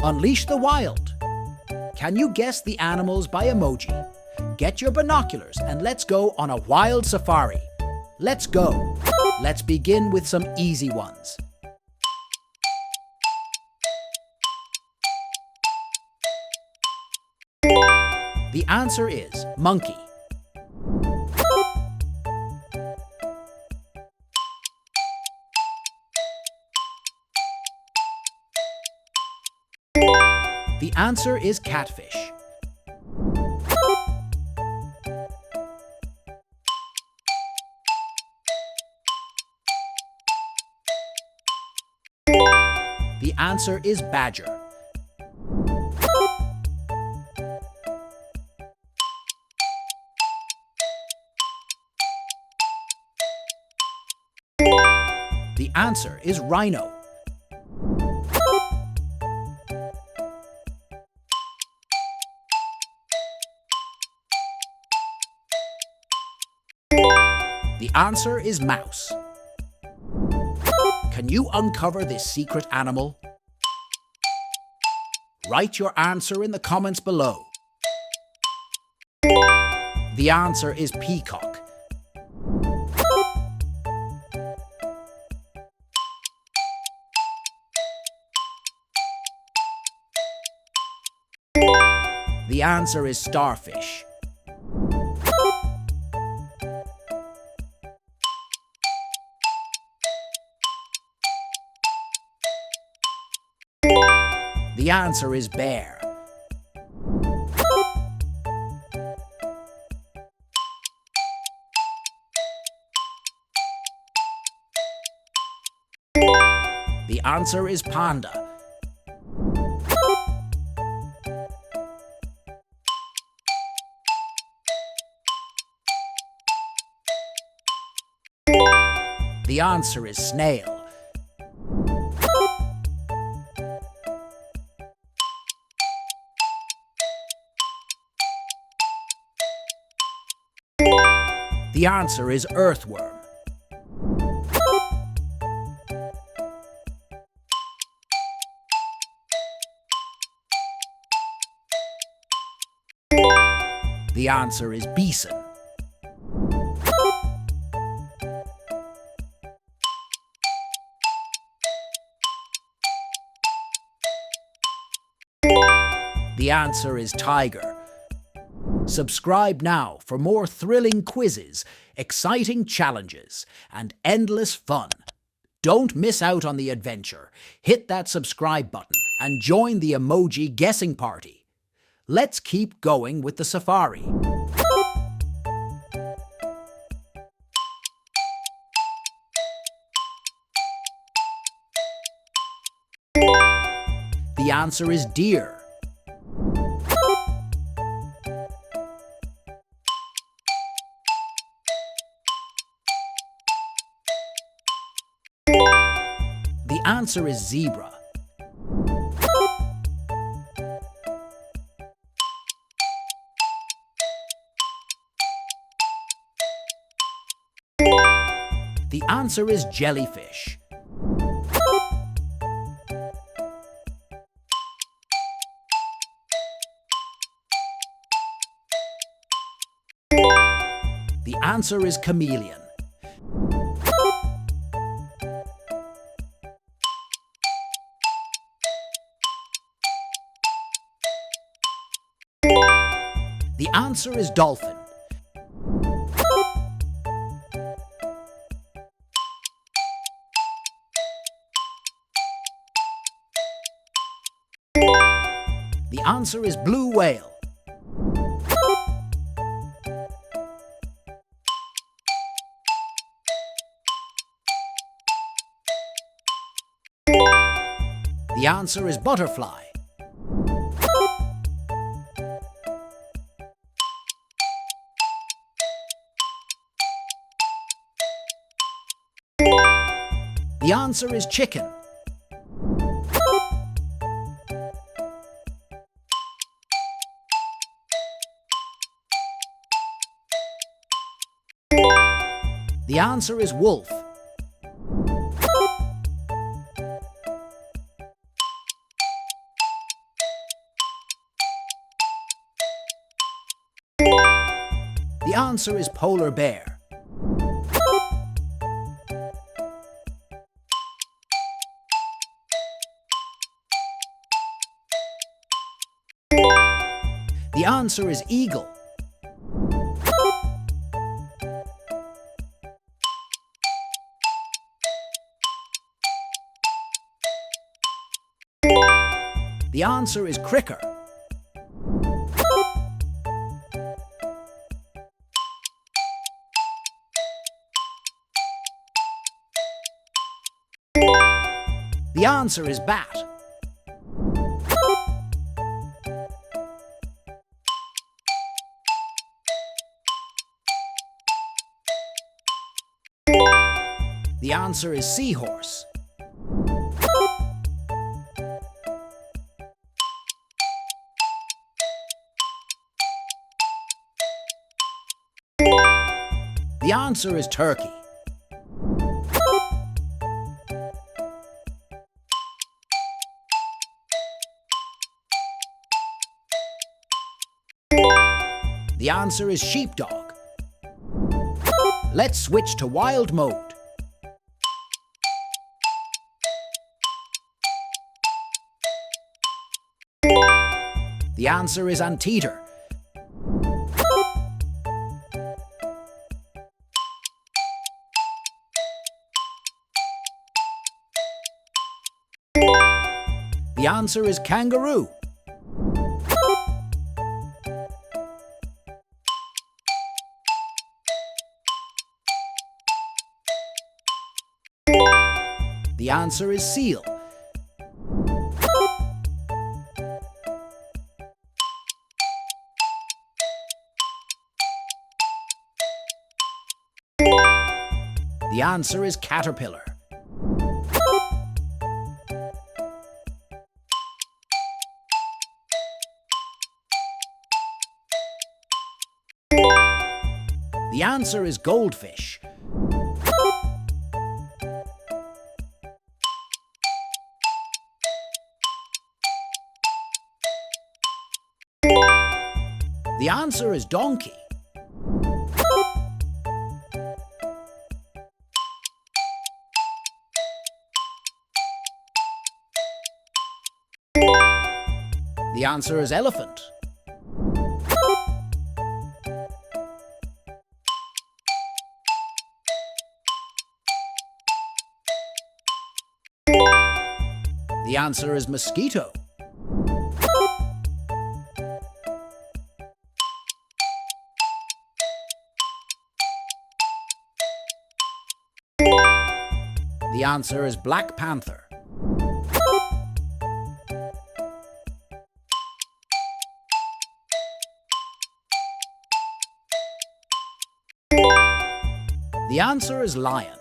Unleash the wild. Can you guess the animals by emoji? Get your binoculars and let's go on a wild safari. Let's go. Let's begin with some easy ones. The answer is monkey. The answer is catfish. The answer is badger. The answer is rhino. The answer is mouse. Can you uncover this secret animal? Write your answer in the comments below. The answer is peacock. The answer is starfish. The answer is bear. The answer is panda. The answer is snail. The answer is earthworm. The answer is bison. The answer is tiger. Subscribe now for more thrilling quizzes, exciting challenges, and endless fun. Don't miss out on the adventure. Hit that subscribe button and join the emoji guessing party. Let's keep going with the safari. The answer is deer. The answer is zebra. The answer is jellyfish. The answer is chameleon. The answer is dolphin. The answer is blue whale. The answer is butterfly. The answer is chicken. The answer is wolf. The answer is polar bear. The answer is eagle. The answer is cricker. The answer is bat. The answer is seahorse. The answer is turkey. The answer is sheepdog. Let's switch to wild mode. The answer is anteater. The answer is kangaroo. The answer is seal. The answer is caterpillar. The answer is goldfish. The answer is donkey. The answer is elephant. The answer is mosquito. The answer is black panther. The answer is lion.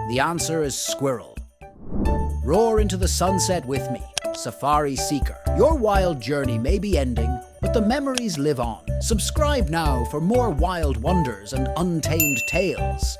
The answer is squirrel. Roar into the sunset with me, Safari Seeker. Your wild journey may be ending, but the memories live on. Subscribe now for more wild wonders and untamed tales.